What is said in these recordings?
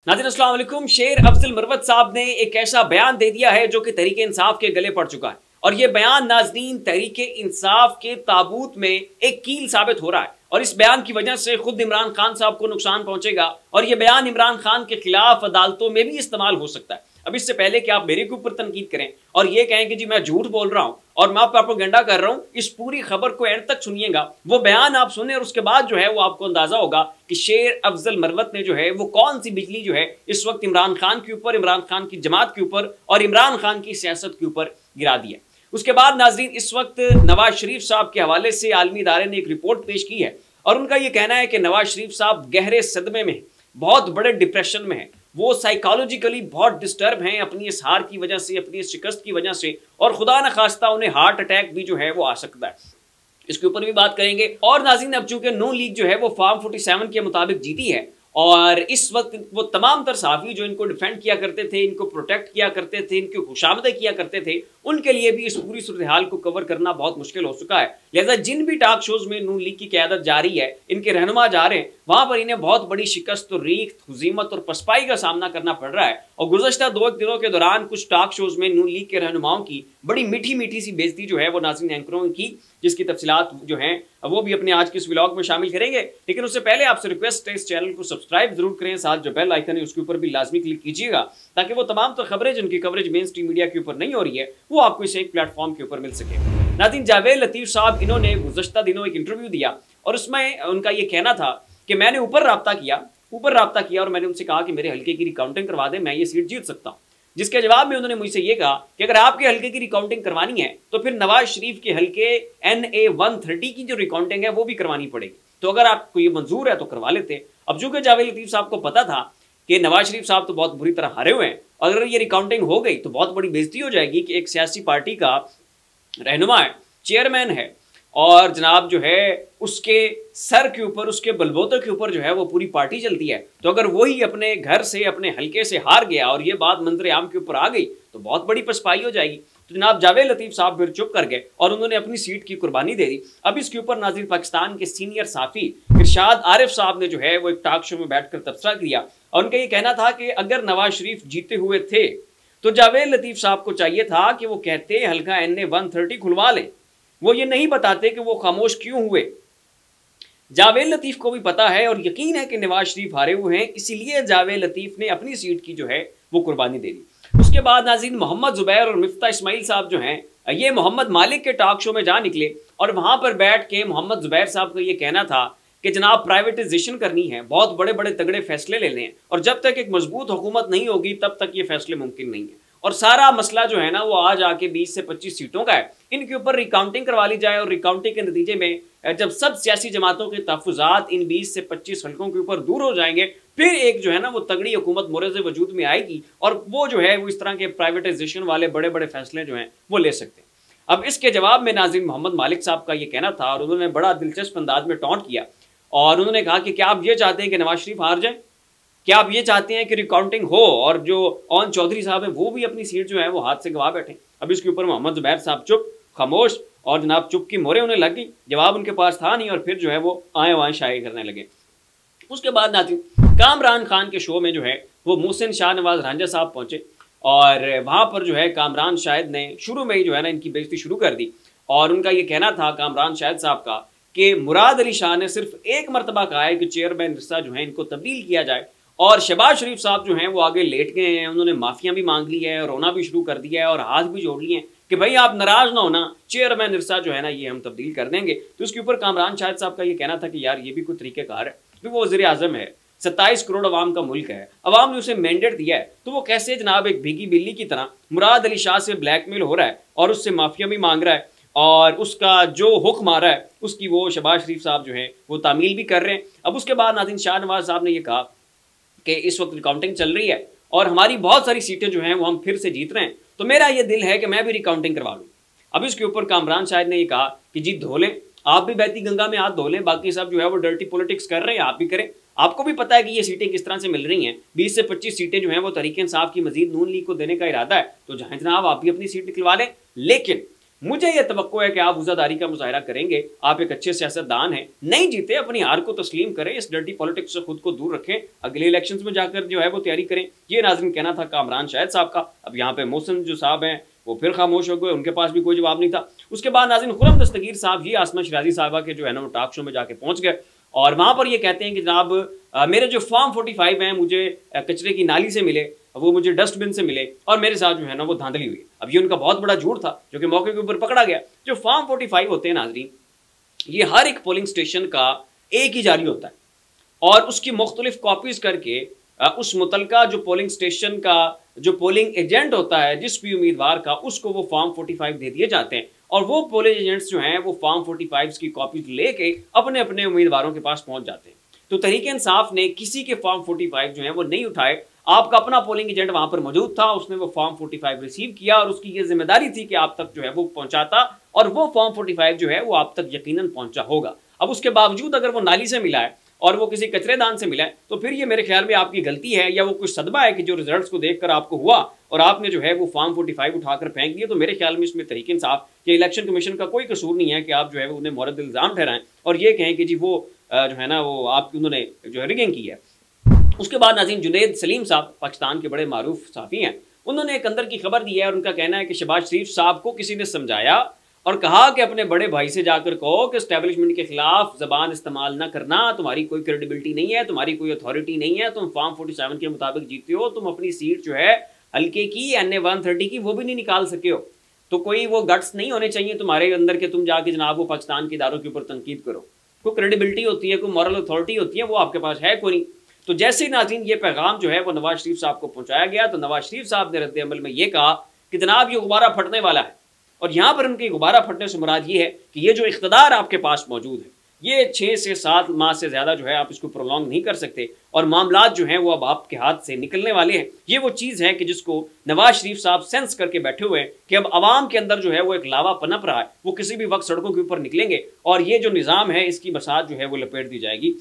नाज़रीन अस्सलाम वालेकुम। शेर अफजल मरवत साहब ने एक ऐसा बयान दे दिया है जो कि तहरीक इंसाफ के गले पड़ चुका है और ये बयान नाज़रीन तहरीक इंसाफ के ताबूत में एक कील साबित हो रहा है और इस बयान की वजह से खुद इमरान खान साहब को नुकसान पहुंचेगा और ये बयान इमरान खान के खिलाफ अदालतों में भी इस्तेमाल हो सकता है। अब इससे पहले कि आप मेरे के ऊपर तनकीद करें और ये कहें कि जी मैं झूठ बोल रहा हूं और मैं प्रोपेगेंडा कर रहा हूं, इस पूरी खबर को एंड तक सुनिएगा, वो बयान आप सुने और उसके बाद जो है वो आपको अंदाजा होगा कि शेर अफजल मरवत ने जो है वो कौन सी बिजली जो है इस वक्त इमरान खान के ऊपर, इमरान खान की जमात के ऊपर और इमरान खान की सियासत के ऊपर गिरा दिया। उसके बाद नाजरीन इस वक्त नवाज शरीफ साहब के हवाले से आलमी इदारे ने एक रिपोर्ट पेश की है और उनका यह कहना है कि नवाज शरीफ साहब गहरे सदमे में, बहुत बड़े डिप्रेशन में है, वो साइकोलॉजिकली बहुत डिस्टर्ब हैं अपनी इस हार की वजह से, अपनी इस शिकस्त की वजह से और खुदा न खास्ता उन्हें हार्ट अटैक भी जो है वो आ सकता है। इसके ऊपर भी बात करेंगे। और नाज़रीन अब चूंकि नून लीग जो है वो फॉर्म 47 के मुताबिक जीती है और इस वक्त वो तमाम तर सहाफ़ी जो इनको डिफेंड किया करते थे, इनको प्रोटेक्ट किया करते थे, इनकी खुशामदें किया करते थे, उनके लिए भी इस पूरी सूरत हाल को कवर करना बहुत मुश्किल हो चुका है। लिहाजा जिन भी टॉक शोज में नून लीग की क़यादत जारी है, इनके रहनुमा जा रहे हैं, वहां पर इन्हें बहुत बड़ी शिकस्त और रीख, हुज़ीमत और पसपाई का सामना करना पड़ रहा है। और गुज़श्ता 2 दिनों के दौरान कुछ टॉक शोज में नून लीग के रहनुमाओं की बड़ी मीठी मीठी सी बेइज्जती जो है वो नाज़रीन एंकरों की, जिसकी तफसीलात जो हैं वो भी अपने आज के इस व्लॉग में शामिल करेंगे। लेकिन उससे पहले आपसे रिक्वेस्ट है इस चैनल को सब्सक्राइब जरूर करें, साथ जो बेल आइकन है उसके ऊपर भी लाजमी क्लिक कीजिएगा ताकि वो तमाम तो खबरें जिनकी कवरेज मेन स्ट्रीम मीडिया के ऊपर नहीं हो रही है वो आपको इस एक प्लेटफॉर्म के ऊपर मिल सके। नाज़रीन जावेद लतीफ़ साहब इन्होंने गुज़श्ता दिनों एक इंटरव्यू दिया और उसमें उनका ये कहना था कि मैंने ऊपर राब्ता किया और मैंने उनसे कहा कि मेरे हल्के की रिकाउंटिंग करवा दें, मैं ये सीट जीत सकता हूँ। जिसके जवाब में उन्होंने मुझसे ये कहा कि अगर आपके हल्के की रिकाउंटिंग करवानी है तो फिर नवाज शरीफ के हल्के NA 130 की जो रिकाउंटिंग है वो भी करवानी पड़ेगी, तो अगर आपको ये मंजूर है तो करवा लेते। अब चूंकि जावेद लतीफ़ साहब को पता था कि नवाज शरीफ साहब तो बहुत बुरी तरह हारे हुए हैं, अगर ये रिकाउंटिंग हो गई तो बहुत बड़ी बेइज्जती हो जाएगी कि एक सियासी पार्टी का रहनुमा है, चेयरमैन है और जनाब जो है उसके सर के ऊपर, उसके बलबूते के ऊपर जो है वो पूरी पार्टी चलती है। तो अगर वही अपने घर से, अपने हल्के से हार गया और ये बात मंजर आम के ऊपर आ गई तो बहुत बड़ी पछपाई हो जाएगी। तो जनाब जावेद लतीफ़ साहब फिर चुप कर गए और उन्होंने अपनी सीट की कुर्बानी दे दी। अब इसके ऊपर नाज़रीन पाकिस्तान के सीनियर साफ़ी इरशाद आरिफ साहब ने जो है वो एक टॉक शो में बैठकर तबसरा किया और उनका ये कहना था कि अगर नवाज शरीफ जीते हुए थे तो जावेद लतीफ़ साहब को चाहिए था कि वो कहते हल्का NA 130 खुलवा लें, वो ये नहीं बताते कि वो खामोश क्यों हुए। जावेद लतीफ़ को भी पता है और यकीन है कि नवाज शरीफ हारे हुए हैं, इसीलिए जावेद लतीफ़ ने अपनी सीट की जो है वो कुर्बानी दे दी। उसके बाद नाज़रीन मोहम्मद ज़ुबैर और मिफ्ता इस्माइल साहब जो हैं ये मोहम्मद मालिक के टॉक शो में जा निकले और वहाँ पर बैठ के मोहम्मद ज़ुबैर साहब का ये कहना था कि जनाब प्राइवेटाइजेशन करनी है, बहुत बड़े बड़े तगड़े फैसले लेने हैं और जब तक एक मजबूत हुकूमत नहीं होगी तब तक ये फैसले मुमकिन नहीं है और सारा मसला जो है ना वो आज आके 20 से 25 सीटों का है, इनके ऊपर रिकाउंटिंग करवा ली जाए और रिकाउंटिंग के नतीजे में जब सब सियासी जमातों के तहफ़्फ़ुज़ात इन 20 से 25 हल्कों के ऊपर दूर हो जाएंगे फिर एक जो है ना वो तगड़ी हुकूमत मोरज़ वजूद में आएगी और वो जो है वो इस तरह के प्राइवेटाइजेशन वाले बड़े बड़े फैसले जो हैं वो ले सकते हैं। अब इसके जवाब में नाज़रीन मोहम्मद मालिक साहब का ये कहना था और उन्होंने बड़ा दिलचस्प अंदाज में टॉन्ट किया और उन्होंने कहा कि क्या आप ये चाहते हैं कि नवाज शरीफ हार जाए, क्या आप ये चाहते हैं कि रिकाउंटिंग हो और जो ओन चौधरी साहब हैं वो भी अपनी सीट जो है वो हाथ से गवा बैठे। अब इसके ऊपर मोहम्मद ज़ुबैर साहब चुप, खामोश और जनाब चुप की मोहरें उन्हें लग गई, जवाब उनके पास था नहीं और फिर जो है वो आए वहाँ शाये करने लगे। उसके बाद नाज़रीन कामरान खान के शो में जो है वो मोहसिन शाहनवाज रांझा साहब पहुँचे और वहाँ पर जो है कामरान शाहिद ने शुरू में ही जो है ना इनकी बेइज्जती शुरू कर दी और उनका ये कहना था कामरान शाहिद साहब का कि मुराद अली शाह ने सिर्फ एक मरतबा कहा है कि चेयरमैन रिश्ता जो है इनको तब्दील किया जाए और शहबाज शरीफ साहब जो हैं वो आगे लेट गए हैं, उन्होंने माफिया भी मांग ली है, रोना भी शुरू कर दिया है और हाथ भी जोड़ लिए हैं कि भाई आप नाराज ना होना, चेयरमैन इरसा जो है ना ये हम तब्दील कर देंगे। तो उसके ऊपर कामरान शाहिद साहब का ये कहना था कि यार ये भी कोई तरीक़ेकार है, क्योंकि वो वज़ीर आज़म है, 27 करोड़ अवाम का मुल्क है, अवाम ने उसे मैंडेट दिया है, तो वो कैसे जनाब एक भीगी बिल्ली की तरह मुराद अली शाह से ब्लैकमेल हो रहा है और उससे माफिया भी मांग रहा है और उसका जो हुक्म आ रहा है उसकी वो शहबाज शरीफ साहब जो है वो तामील भी कर रहे हैं। अब उसके बाद नाज़रीन शाहनवाज साहब ने यह कहा कि इस वक्त रिकाउंटिंग चल रही है और हमारी बहुत सारी सीटें जो हैं वो हम फिर से जीत रहे हैं, तो मेरा ये दिल है कि मैं भी रिकाउंटिंग करवा लूँ। अब इसके ऊपर कामरान शाहिद ने ये कहा कि जी धो लें, आप भी बहती गंगा में हाथ धो लें, बाकी सब जो है वो डर्टी पॉलिटिक्स कर रहे हैं, आप भी करें। आपको भी पता है कि ये सीटें किस तरह से मिल रही हैं, 20 से 25 सीटें जो हैं वो तहरीक इंसाफ की मजीद नून लीग को देने का इरादा है, तो जहाँ जनाब आप भी अपनी सीट निकलवा लें। लेकिन मुझे यह तवक्को है कि आप वज़ादारी का मुजाहरा करेंगे, आप एक अच्छे सियासतदान हैं, नहीं जीते अपनी हार को तस्लीम करें, इस डर्टी पॉलिटिक्स से खुद को दूर रखें, अगले इलेक्शंस में जाकर जो है वो तैयारी करें। ये नाज़रीन कहना था कामरान शाहिद साहब का। अब यहाँ पे मोहसिन जो साहब हैं वो फिर खामोश हो गए, उनके पास भी कोई जवाब नहीं था। उसके बाद नाज़रीन खुर्रम दस्तगीर साहब ये आसमा शिराजी साहबा के जो है ना वो टॉक शो में जाके पहुँच गए और वहाँ पर ये कहते हैं कि जनाब मेरे जो फॉर्म 45 हैं मुझे कचरे की नाली से मिले, वो मुझे डस्टबिन से मिले और मेरे साथ जो है ना वो धांधली हुई। अब ये उनका बहुत बड़ा झूठ था जो कि मौके के ऊपर पकड़ा गया। जो फॉर्म 45 होते हैं नाजरीन, ये हर एक पोलिंग स्टेशन का एक ही जारी होता है और उसकी मुख्तलिफ कॉपीज करके उस मुतलका जो पोलिंग स्टेशन का जो पोलिंग एजेंट होता है जिस भी उम्मीदवार का, उसको वो फॉर्म 45 दे दिए जाते हैं और वो पोलिंग एजेंट्स जो हैं वो फॉर्म 45 की कॉपीज लेके अपने अपने उम्मीदवारों के पास पहुंच जाते हैं। तो तहरीक इंसाफ ने किसी के फॉर्म 45 जो है वो नहीं उठाए। आपका अपना पोलिंग एजेंट वहां पर मौजूद था, उसने वो फॉर्म 45 रिसीव किया और उसकी ये जिम्मेदारी थी कि आप तक जो है वो पहुंचाता और वो फॉर्म 45 जो है वो आप तक यकीनन पहुंचा होगा। अब उसके बावजूद अगर वो नाली से मिला है और वो किसी कचरेदान से मिला है तो फिर ये मेरे ख्याल में आपकी गलती है या वो कुछ सदमा है कि जो रिजल्ट्स को देखकर आपको हुआ और आपने जो है वो फॉर्म 45 उठाकर फेंक दिए। तो मेरे ख्याल में इसमें तहरीक इंसाफ या इलेक्शन कमीशन का कोई कसूर नहीं है कि आप जो है उन्हें मोरद इल्ज़ाम ठहराएं और ये कहें कि जी वो जो है ना वो आपकी उन्होंने जो है रिगिंग की है। उसके बाद नाज़रीन जुनैद सलीम साहब पाकिस्तान के बड़े मारूफ सहाफ़ी हैं, उन्होंने एक अंदर की खबर दी है और उनका कहना है कि शहबाज शरीफ साहब को किसी ने समझाया और कहा कि अपने बड़े भाई से जाकर कहो कि एस्टेब्लिशमेंट के खिलाफ ज़बान इस्तेमाल ना करना, तुम्हारी कोई क्रेडिबिलिटी नहीं है, तुम्हारी कोई अथॉरिटी नहीं है, तुम फॉर्म 47 के मुताबिक जीते हो, तुम अपनी सीट जो है हल्के की NA 130 की वो भी नहीं निकाल सके हो, तो कोई वो गट्स नहीं होने चाहिए तुम्हारे अंदर के तुम जाके जनाब वो पाकिस्तान के इदारों के ऊपर तनकीद करो। कोई क्रेडिबिलिटी होती है, कोई मॉरल अथॉरिटी होती है, वो आपके पास है कोई नहीं। तो जैसे ही नाज़रीन ये पैगाम जो है वो नवाज शरीफ साहब को पहुंचाया गया तो नवाज शरीफ साहब ने रद्द अमल में ये कहा कि जनाब ये गुब्बारा फटने वाला है और यहाँ पर उनके गुब्बारा फटने से मुराद ये है कि ये जो इख्तिदार आपके पास मौजूद है ये 6 से 7 माह से ज़्यादा जो है आप इसको प्रोलॉन्ग नहीं कर सकते और मामलात जो हैं वो अब आपके हाथ से निकलने वाले हैं। ये वो चीज़ है कि जिसको नवाज शरीफ साहब सेंस करके बैठे हुए हैं कि अब आवाम के अंदर जो है वो एक लावा पनप रहा है, वो किसी भी वक्त सड़कों के ऊपर निकलेंगे और ये जो निज़ाम है इसकी बसात जो है वो लपेट दी जाएगी।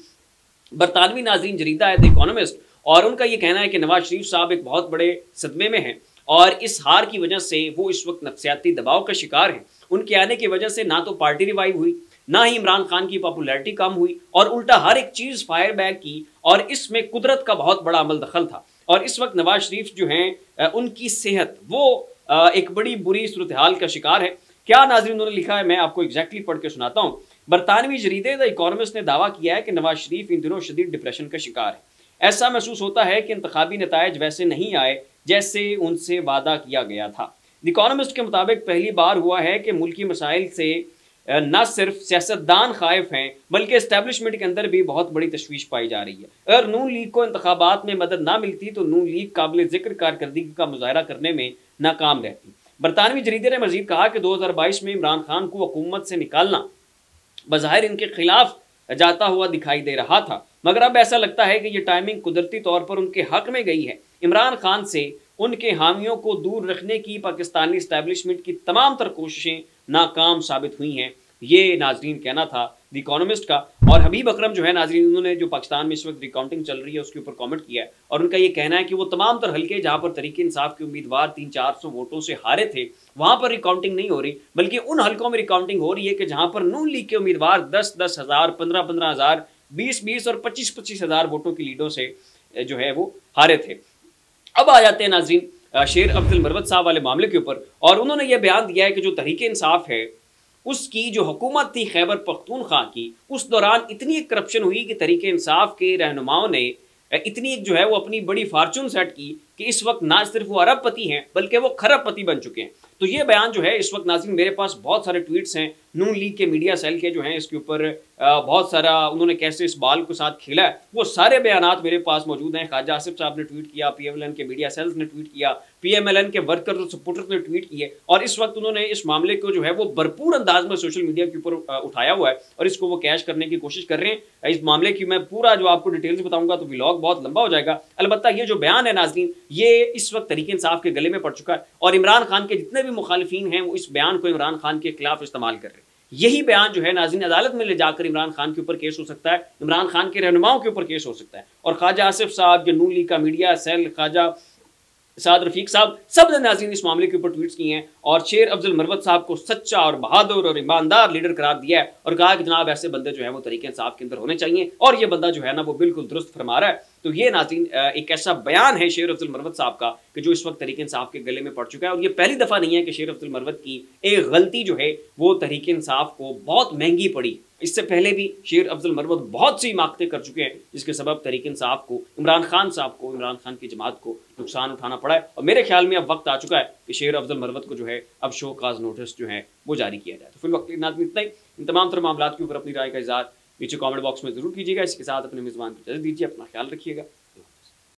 बरतानवी नाज़रीन जरीदा है द इकोनॉमिस्ट और उनका ये कहना है कि नवाज शरीफ साहब एक बहुत बड़े सदमे में हैं और इस हार की वजह से वो इस वक्त नफ्सियाती दबाव का शिकार हैं। उनके आने की वजह से ना तो पार्टी रिवाइव हुई, ना ही इमरान खान की पॉपुलैरिटी कम हुई और उल्टा हर एक चीज़ फायर बैक की और इसमें कुदरत का बहुत बड़ा अमल दखल था। और इस वक्त नवाज शरीफ जो हैं उनकी सेहत वो एक बड़ी बुरी सूरत हाल का शिकार है। क्या नाज़रीन उन्होंने लिखा है, मैं आपको एग्जैक्टली पढ़ के सुनाता हूँ। बरतानवी जरीदे द इकोनॉमिस्ट ने दावा किया है कि नवाज शरीफ इन दिनों शदीद डिप्रेशन का शिकार है। ऐसा महसूस होता है कि इंतखाबी नतायज वैसे नहीं आए जैसे उनसे वादा किया गया था। द इकोनॉमिस्ट के मुताबिक पहली बार हुआ है कि मुल्की मसाइल से न सिर्फ सियासतदान खाइफ हैं बल्कि इस्टेब्लिशमेंट के अंदर भी बहुत बड़ी तशवीश पाई जा रही है। अगर नून लीग को इंतखाबात में मदद ना मिलती तो नून लीग काबिल जिक्र कारकर्दगी का मुजाहरा करने में नाकाम रहती। बरतानवी जरीदे ने मजीद कहा कि 2022 में इमरान खान को हुकूमत से निकालना बज़ाहिर इनके खिलाफ जाता हुआ दिखाई दे रहा था, मगर अब ऐसा लगता है कि यह टाइमिंग कुदरती तौर पर उनके हक में गई है। इमरान खान से उनके हामियों को दूर रखने की पाकिस्तानी इस्टेब्लिशमेंट की तमाम तर कोशिशें नाकाम साबित हुई हैं। ये नाजरीन कहना था द इकोनॉमिस्ट का। और हबीब अकरम जो है नाजरीन, उन्होंने जो पाकिस्तान में इस वक्त रिकाउंटिंग चल रही है उसके ऊपर कमेंट किया है और उनका ये कहना है कि वो तमाम तर हल्के जहाँ पर तहरीक इंसाफ के उम्मीदवार 300-400 वोटों से हारे थे वहाँ पर रिकाउंटिंग नहीं हो रही, बल्कि उन हल्कों में रिकाउंटिंग हो रही है कि जहाँ पर नून लीग के उम्मीदवार 10-10 हज़ार, 15-15 हज़ार, 20-20 और 25-25 हज़ार वोटों की लीडों से जो है वो हारे थे। अब आ जाते हैं नाजरीन शेर अब्दुल मरवत साहब वाले मामले के ऊपर और उन्होंने ये बयान दिया है कि जो तहरीक इंसाफ है उसकी जो हुकूमत थी खैबर पख्तूनख्वा की, उस दौरान इतनी करप्शन हुई कि तहरीक इंसाफ के रहनुमाओं ने इतनी जो है वो अपनी बड़ी फार्चून सेट की कि इस वक्त ना सिर्फ वो अरबपति हैं बल्कि वो खरबपति बन चुके हैं। तो ये बयान जो है इस वक्त नाज़रीन मेरे पास बहुत सारे ट्वीट्स हैं नून लीग के मीडिया सेल के जो हैं इसके ऊपर बहुत सारा उन्होंने कैसे इस बाल के साथ खेला है वो सारे बयानात मेरे पास मौजूद हैं। ख्वाजा आसिफ साहब ने ट्वीट किया, PMLN के मीडिया सेल्स ने ट्वीट किया, PMLN के वर्कर्स और सपोर्टर्स ने ट्वीट किए और इस वक्त उन्होंने इस मामले को जो है वो भरपूर अंदाज में सोशल मीडिया के ऊपर उठाया हुआ है और इसको वो कैश करने की कोशिश कर रहे हैं। इस मामले की मैं पूरा जो आपको डिटेल्स बताऊंगा तो व्लॉग बहुत लंबा हो जाएगा। अलबत्ता ये जो बयान है नाज़रीन ये इस वक्त तहरीक इंसाफ के गले में पड़ चुका है और इमरान खान के जितने भी मुखालिफिन हैं वो इस बयान को इमरान खान के खिलाफ इस्तेमाल कर रहे हैं। यही बयान जो है नाज़रीन अदालत में ले जाकर इमरान खान के ऊपर केस हो सकता है, इमरान खान के रहनुमाओं के ऊपर केस हो सकता है और ख्वाजा आसिफ साहब जो नून लीग का मीडिया सेल ख्वाजा साद रफीक साहब, सब ने नाज़रीन इस मामले के ऊपर ट्वीट्स किए हैं और शेर अफजल मरवत साहब को सच्चा और बहादुर और ईमानदार लीडर करार दिया है और कहा कि जनाब ऐसे बंदे जो है वो तरीके इंसाफ के अंदर होने चाहिए और ये बंदा जो है ना वो बिल्कुल दुरुस्त फरमा रहा है। तो ये नाज़रीन एक ऐसा बयान है शेर अफजल मरवत साहब का कि जो इस वक्त तरीके इंसाफ के गले में पड़ चुका है और ये पहली दफ़ा नहीं है कि शेर अफजल मरवत की एक गलती जो है वो तरीके इंसाफ को बहुत महंगी पड़ी। इससे पहले भी शेर अफजल मरवत बहुत सी माकते कर चुके हैं जिसके सबब तहरीक इंसाफ को, इमरान खान साहब को, इमरान खान की जमात को नुकसान उठाना पड़ा है। और मेरे ख्याल में अब वक्त आ चुका है कि शेर अफजल मरवत को जो है अब शो काज नोटिस जो है वो जारी किया जाए। तो फिर वक्त नाज़रीन इतना ही। इन तमाम तरह मामलों के ऊपर अपनी राय का इज़हार नीचे कमेंट बॉक्स में जरूर कीजिएगा। इसके साथ अपने मेज़बान को इजाज़त दीजिए। अपना ख्याल रखिएगा।